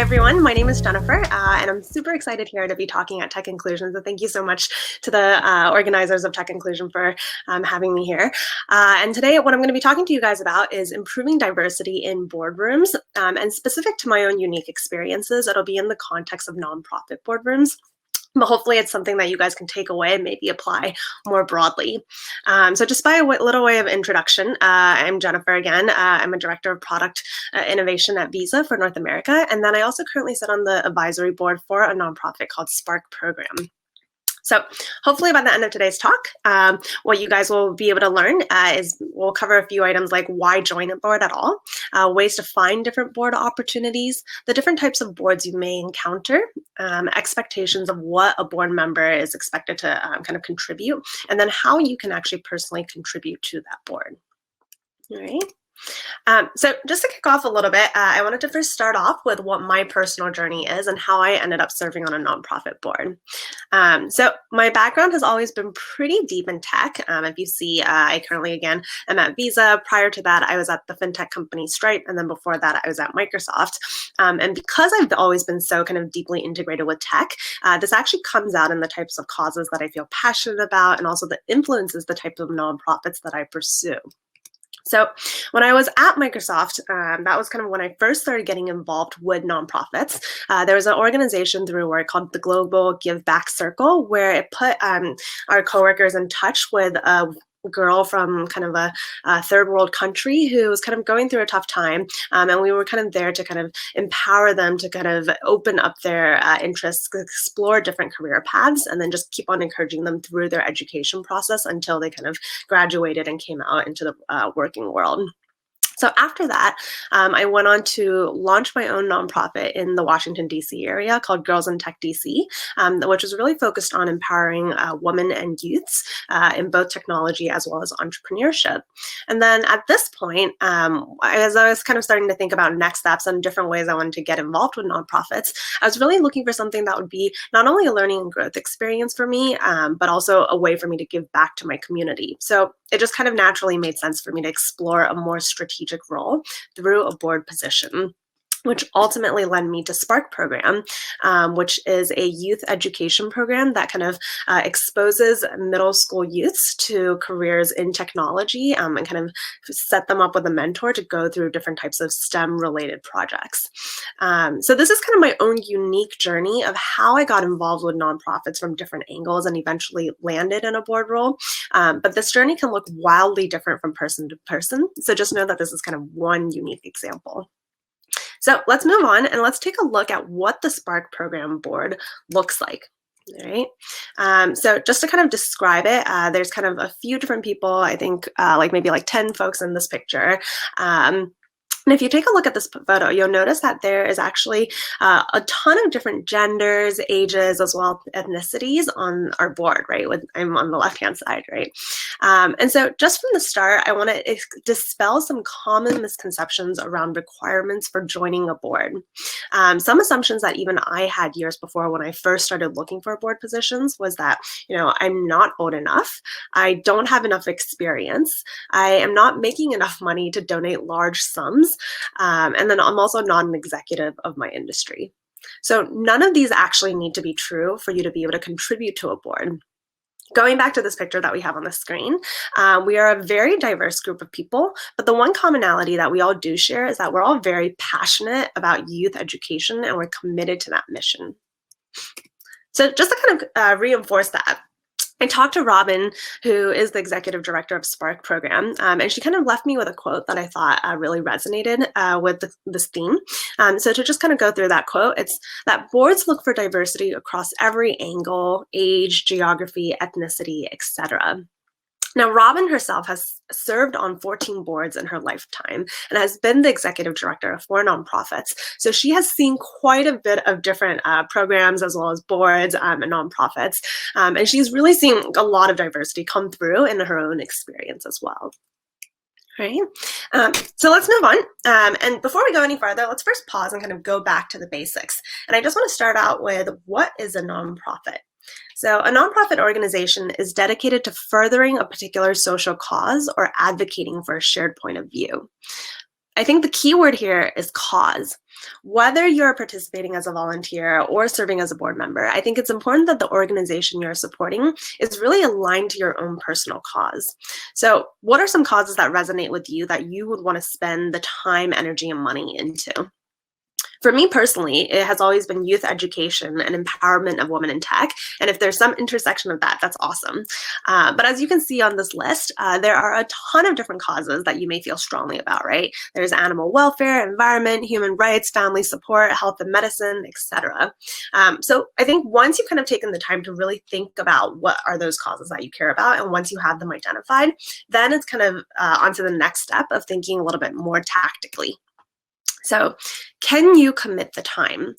Hi, everyone. My name is Jennifer, and I'm super excited here to be talking at Tech Inclusion. So thank you so much to the organizers of Tech Inclusion for having me here. And today, what I'm going to be talking to you guys about is improving diversity in boardrooms, and specific to my own unique experiences. It'll be in the context of nonprofit boardrooms. But hopefully it's something that you guys can take away and maybe apply more broadly. So just by a little way of introduction, I'm Jennifer again. I'm a director of product innovation at Visa for North America. And then I also currently sit on the advisory board for a nonprofit called Spark Program. So hopefully by the end of today's talk, what you guys will be able to learn is we'll cover a few items like why join a board at all, ways to find different board opportunities, the different types of boards you may encounter, expectations of what a board member is expected to kind of contribute, and then how you can actually personally contribute to that board. All right. So just to kick off a little bit, I wanted to first start off with what my personal journey is and how I ended up serving on a nonprofit board. So my background has always been pretty deep in tech. If you see, I currently, again, am at Visa. Prior to that, I was at the fintech company Stripe. And then before that, I was at Microsoft. And because I've always been so kind of deeply integrated with tech, this actually comes out in the types of causes that I feel passionate about and also the influences the type of nonprofits that I pursue. So when I was at Microsoft, that was kind of when I first started getting involved with nonprofits. There was an organization through work called the Global Give Back Circle, where it put our coworkers in touch with a girl from kind of a third world country who was kind of going through a tough time. And we were kind of there to kind of empower them to kind of open up their interests, explore different career paths, and then just keep on encouraging them through their education process until they kind of graduated and came out into the working world. So after that, I went on to launch my own nonprofit in the Washington, D.C. area called Girls in Tech D.C., which was really focused on empowering women and youths in both technology as well as entrepreneurship. And then at this point, as I was kind of starting to think about next steps and different ways I wanted to get involved with nonprofits, I was really looking for something that would be not only a learning and growth experience for me, but also a way for me to give back to my community. So it just kind of naturally made sense for me to explore a more strategic role through a board position, which ultimately led me to Spark Program, which is a youth education program that kind of exposes middle school youths to careers in technology and kind of set them up with a mentor to go through different types of STEM-related projects. So this is kind of my own unique journey of how I got involved with nonprofits from different angles and eventually landed in a board role. But this journey can look wildly different from person to person. So just know that this is kind of one unique example. So let's move on and let's take a look at what the Spark Program board looks like. All right. So just to kind of describe it, there's kind of a few different people, I think maybe 10 folks in this picture. And if you take a look at this photo, you'll notice that there is actually a ton of different genders, ages, as well as ethnicities on our board, right? I'm on the left-hand side, right? And so just from the start, I want to dispel some common misconceptions around requirements for joining a board. Some assumptions that even I had years before when I first started looking for board positions was that, I'm not old enough, I don't have enough experience, I am not making enough money to donate large sums, and then I'm also not an executive of my industry. So none of these actually need to be true for you to be able to contribute to a board. Going back to this picture that we have on the screen, we are a very diverse group of people, but the one commonality that we all do share is that we're all very passionate about youth education and we're committed to that mission. So just to kind of reinforce that, I talked to Robin, who is the executive director of Spark Program, and she kind of left me with a quote that I thought really resonated with this theme. So to just kind of go through that quote, it's that boards look for diversity across every angle, age, geography, ethnicity, etc. Now, Robin herself has served on 14 boards in her lifetime and has been the executive director of 4 nonprofits. So she has seen quite a bit of different programs as well as boards and nonprofits. And she's really seen a lot of diversity come through in her own experience as well. Right. So let's move on. And before we go any further, let's first pause and kind of go back to the basics. And I just want to start out with, what is a nonprofit? So a nonprofit organization is dedicated to furthering a particular social cause or advocating for a shared point of view. I think the key word here is cause. Whether you're participating as a volunteer or serving as a board member, I think it's important that the organization you're supporting is really aligned to your own personal cause. So, what are some causes that resonate with you that you would want to spend the time, energy, and money into? For me personally, it has always been youth education and empowerment of women in tech. And if there's some intersection of that, that's awesome. But as you can see on this list, there are a ton of different causes that you may feel strongly about, right? There's animal welfare, environment, human rights, family support, health and medicine, etc. So I think once you've kind of taken the time to really think about what are those causes that you care about, and once you have them identified, then it's kind of onto the next step of thinking a little bit more tactically. So, can you commit the time?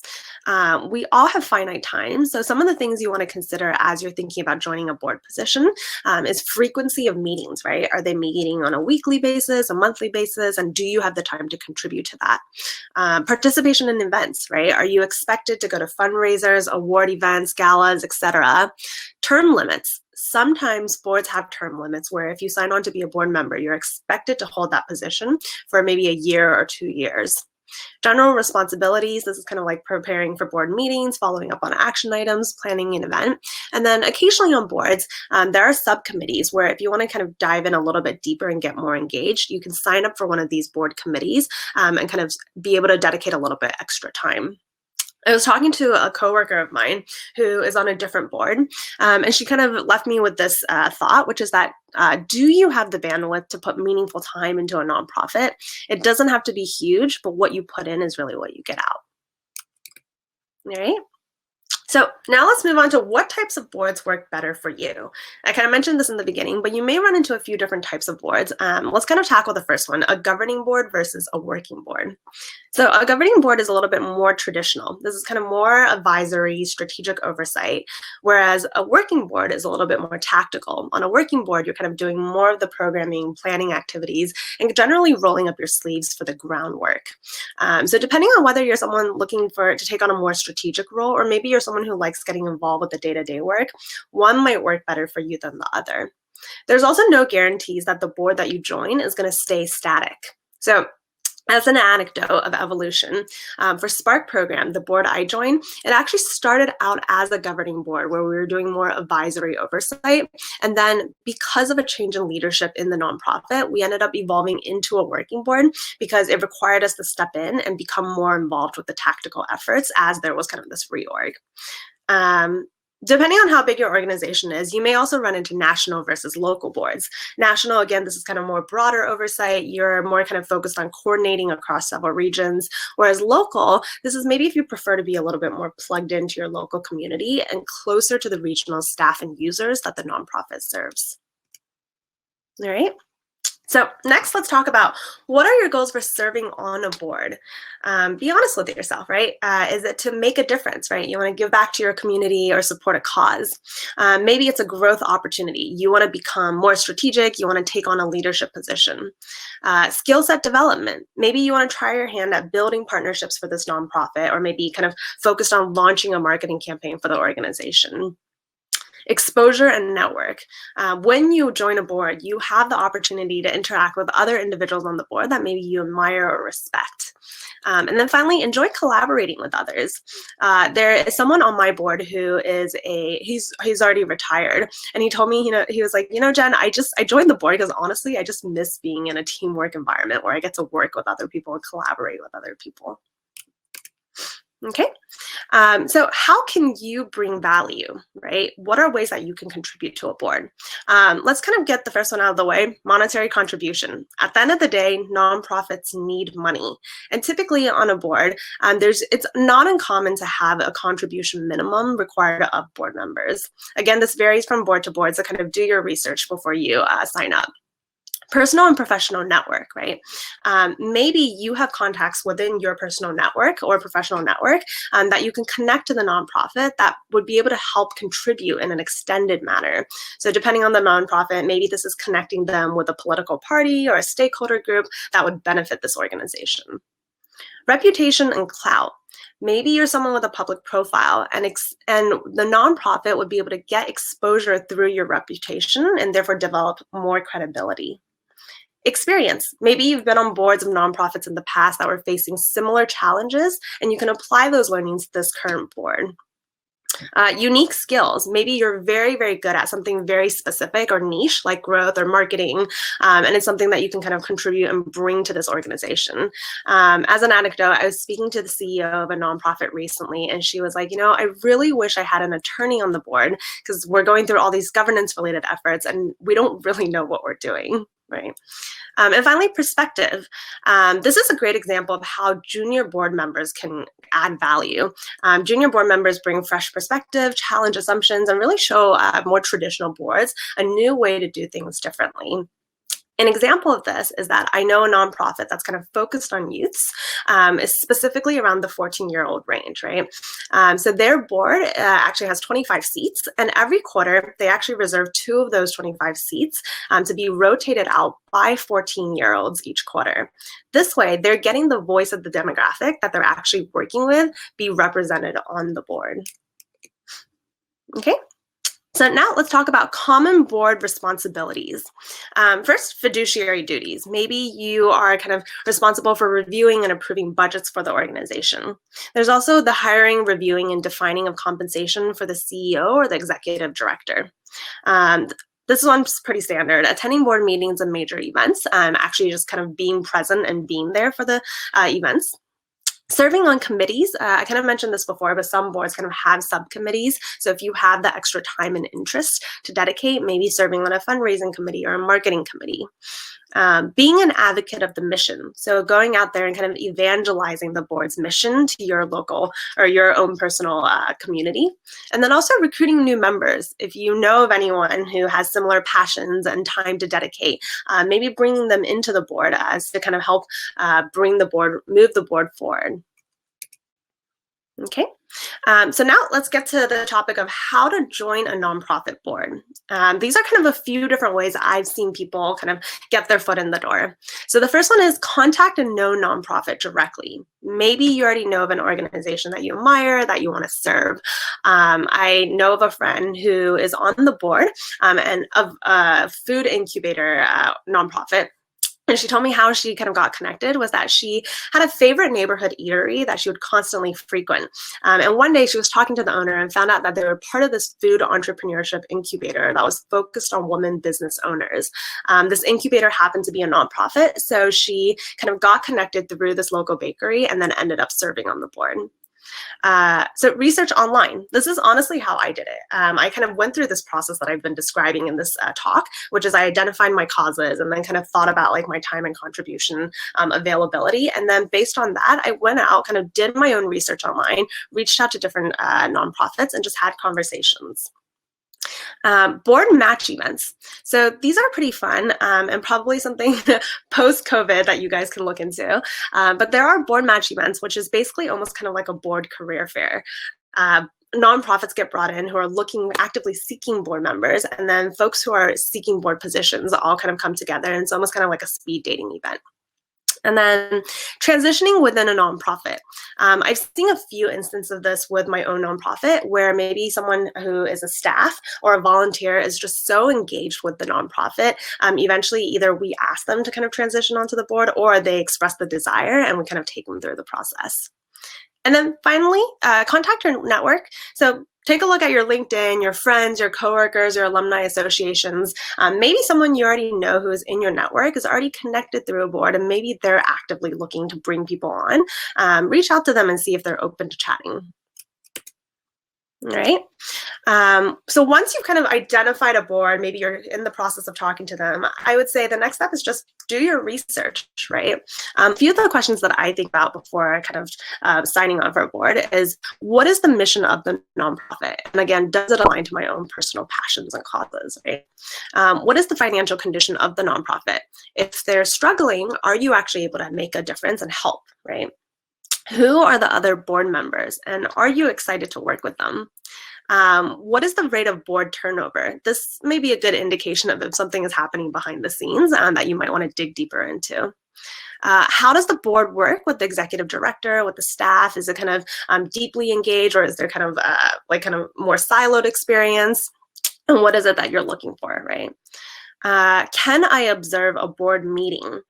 We all have finite time. So, some of the things you want to consider as you're thinking about joining a board position is frequency of meetings, right? Are they meeting on a weekly basis, a monthly basis? And do you have the time to contribute to that? Participation in events, right? Are you expected to go to fundraisers, award events, galas, etc.? Term limits. Sometimes boards have term limits where if you sign on to be a board member, you're expected to hold that position for maybe a year or 2 years. General responsibilities, this is kind of like preparing for board meetings, following up on action items, planning an event. And then occasionally on boards, there are subcommittees where if you want to kind of dive in a little bit deeper and get more engaged, you can sign up for one of these board committees and kind of be able to dedicate a little bit extra time. I was talking to a coworker of mine who is on a different board, and she kind of left me with this thought, which is that do you have the bandwidth to put meaningful time into a nonprofit? It doesn't have to be huge, but what you put in is really what you get out. All right. So now let's move on to what types of boards work better for you. I kind of mentioned this in the beginning, but you may run into a few different types of boards. Let's kind of tackle the first one, a governing board versus a working board. So a governing board is a little bit more traditional. This is kind of more advisory, strategic oversight, whereas a working board is a little bit more tactical. On a working board, you're kind of doing more of the programming, planning activities, and generally rolling up your sleeves for the groundwork. So depending on whether you're someone looking to take on a more strategic role, or maybe you're someone who likes getting involved with the day-to-day work, one might work better for you than the other. There's also no guarantees that the board that you join is going to stay static. So as an anecdote of evolution, for Spark program, the board I joined, it actually started out as a governing board where we were doing more advisory oversight. And then because of a change in leadership in the nonprofit, we ended up evolving into a working board because it required us to step in and become more involved with the tactical efforts as there was kind of this reorg. Depending on how big your organization is, you may also run into national versus local boards. National, again, this is kind of more broader oversight. You're more kind of focused on coordinating across several regions, whereas local, this is maybe if you prefer to be a little bit more plugged into your local community and closer to the regional staff and users that the nonprofit serves. All right. So next, let's talk about what are your goals for serving on a board? Be honest with yourself, right? Is it to make a difference, right? You want to give back to your community or support a cause. Maybe it's a growth opportunity. You want to become more strategic. You want to take on a leadership position. Skill set development. Maybe you want to try your hand at building partnerships for this nonprofit, or maybe kind of focused on launching a marketing campaign for the organization. Exposure and network. When you join a board, you have the opportunity to interact with other individuals on the board that maybe you admire or respect. And then finally, enjoy collaborating with others. There is someone on my board who is he's already retired, and he told me, he was like, Jen, I joined the board because honestly, I just miss being in a teamwork environment where I get to work with other people and collaborate with other people. Okay, so how can you bring value, right? What are ways that you can contribute to a board? Let's kind of get the first one out of the way, monetary contribution. At the end of the day, nonprofits need money. And typically on a board, it's not uncommon to have a contribution minimum required of board members. Again, this varies from board to board, so kind of do your research before you sign up. Personal and professional network, right? Maybe you have contacts within your personal network or professional network that you can connect to the nonprofit that would be able to help contribute in an extended manner. So depending on the nonprofit, maybe this is connecting them with a political party or a stakeholder group that would benefit this organization. Reputation and clout. Maybe you're someone with a public profile and the nonprofit would be able to get exposure through your reputation and therefore develop more credibility. Experience. Maybe you've been on boards of nonprofits in the past that were facing similar challenges, and you can apply those learnings to this current board. Unique skills. Maybe you're very, very good at something very specific or niche, like growth or marketing, and it's something that you can kind of contribute and bring to this organization. As an anecdote, I was speaking to the CEO of a nonprofit recently, and she was like, I really wish I had an attorney on the board because we're going through all these governance-related efforts, and we don't really know what we're doing, right? And finally, perspective. This is a great example of how junior board members can add value. Junior board members bring fresh perspective, challenge assumptions, and really show more traditional boards a new way to do things differently. An example of this is that I know a nonprofit that's kind of focused on youths, is specifically around the 14-year-old range, right? So their board actually has 25 seats, and every quarter they actually reserve 2 of those 25 seats to be rotated out by 14-year-olds each quarter. This way, they're getting the voice of the demographic that they're actually working with be represented on the board. Okay. So now let's talk about common board responsibilities. First, fiduciary duties. Maybe you are kind of responsible for reviewing and approving budgets for the organization. There's also the hiring, reviewing, and defining of compensation for the CEO or the executive director. This one's pretty standard. Attending board meetings and major events, actually just kind of being present and being there for the events. Serving on committees, I kind of mentioned this before, but some boards kind of have subcommittees. So if you have the extra time and interest to dedicate, maybe serving on a fundraising committee or a marketing committee. Being an advocate of the mission. So going out there and kind of evangelizing the board's mission to your local or your own personal community. And then also recruiting new members. If you know of anyone who has similar passions and time to dedicate, maybe bringing them into the board as to kind of help move the board forward. Okay, so now let's get to the topic of how to join a nonprofit board. These are kind of a few different ways I've seen people kind of get their foot in the door. So the first one is contact a known nonprofit directly. Maybe you already know of an organization that you admire, that you want to serve. I know of a friend who is on the board and of a food incubator nonprofit. And she told me how she kind of got connected was that she had a favorite neighborhood eatery that she would constantly frequent. And one day she was talking to the owner and found out that they were part of this food entrepreneurship incubator that was focused on women business owners. This incubator happened to be a nonprofit, so she kind of got connected through this local bakery and then ended up serving on the board. So research online. This is honestly how I did it. I kind of went through this process that I've been describing in this talk, which is I identified my causes and then kind of thought about like my time and contribution availability. And then based on that, I went out, kind of did my own research online, reached out to different nonprofits and just had conversations. Board match events. So these are pretty fun and probably something post-COVID that you guys can look into. But there are board match events, which is basically almost kind of like a board career fair. Nonprofits get brought in who are actively seeking board members, and then folks who are seeking board positions all kind of come together, and it's almost kind of like a speed dating event. And then transitioning within a nonprofit. I've seen a few instances of this with my own nonprofit where maybe someone who is a staff or a volunteer is just so engaged with the nonprofit. Eventually, either we ask them to kind of transition onto the board or they express the desire and we kind of take them through the process. And then finally, contact your network. So take a look at your LinkedIn, your friends, your coworkers, your alumni associations. Maybe someone you already know who is in your network is already connected through a board, and maybe they're actively looking to bring people on. Reach out to them and see if they're open to chatting. All right. So once you've kind of identified a board, maybe you're in the process of talking to them, I would say the next step is just do your research, right? A few of the questions that I think about before kind of signing on for a board is, what is the mission of the nonprofit? And again, does it align to my own personal passions and causes, right? What is the financial condition of the nonprofit? If they're struggling, are you actually able to make a difference and help, right? Who are the other board members, and are you excited to work with them? What is the rate of board turnover? This may be a good indication of if something is happening behind the scenes that you might want to dig deeper into. How does the board work with the executive director, with the staff? Is it kind of deeply engaged, or is there kind of more siloed experience? And what is it that you're looking for, right? Can I observe a board meeting?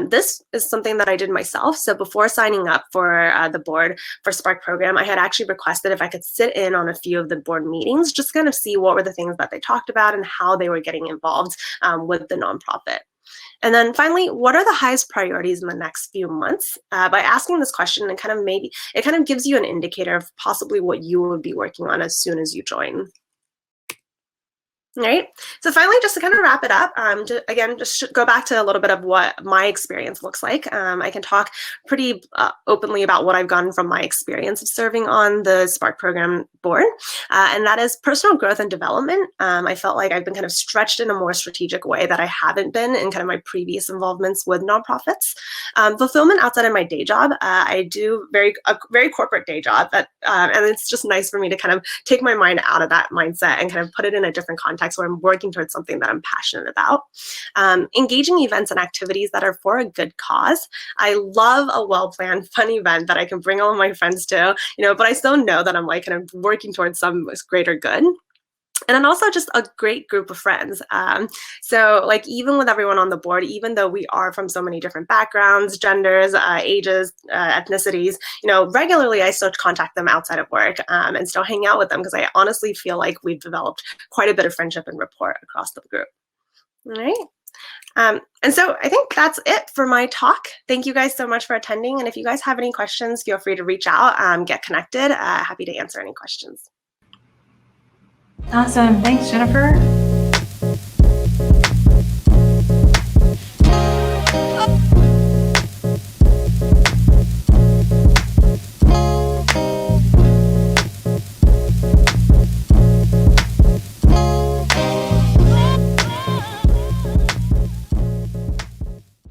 This is something that I did myself. So before signing up for the board for Spark program, I had actually requested if I could sit in on a few of the board meetings, just kind of see what were the things that they talked about and how they were getting involved with the nonprofit. And then finally, what are the highest priorities in the next few months? By asking this question, it kind of gives you an indicator of possibly what you would be working on as soon as you join. All right. So finally, just to kind of wrap it up, just go back to a little bit of what my experience looks like. I can talk pretty openly about what I've gotten from my experience of serving on the Spark program board, and that is personal growth and development. I felt like I've been kind of stretched in a more strategic way that I haven't been in kind of my previous involvements with nonprofits. Fulfillment outside of my day job, I do a very corporate day job and it's just nice for me to kind of take my mind out of that mindset and kind of put it in a different context where I'm working towards something that I'm passionate about. Engaging events and activities that are for a good cause. I love a well-planned, fun event that I can bring all of my friends to, but I still know that I'm like kind of working towards some greater good. And then also just a great group of friends. So like even with everyone on the board, even though we are from so many different backgrounds, genders, ages, ethnicities, regularly I still contact them outside of work and still hang out with them because I honestly feel like we've developed quite a bit of friendship and rapport across the group. All right. And so I think that's it for my talk. Thank you guys so much for attending. And if you guys have any questions, feel free to reach out, get connected. Happy to answer any questions. Awesome. Thanks, Jennifer.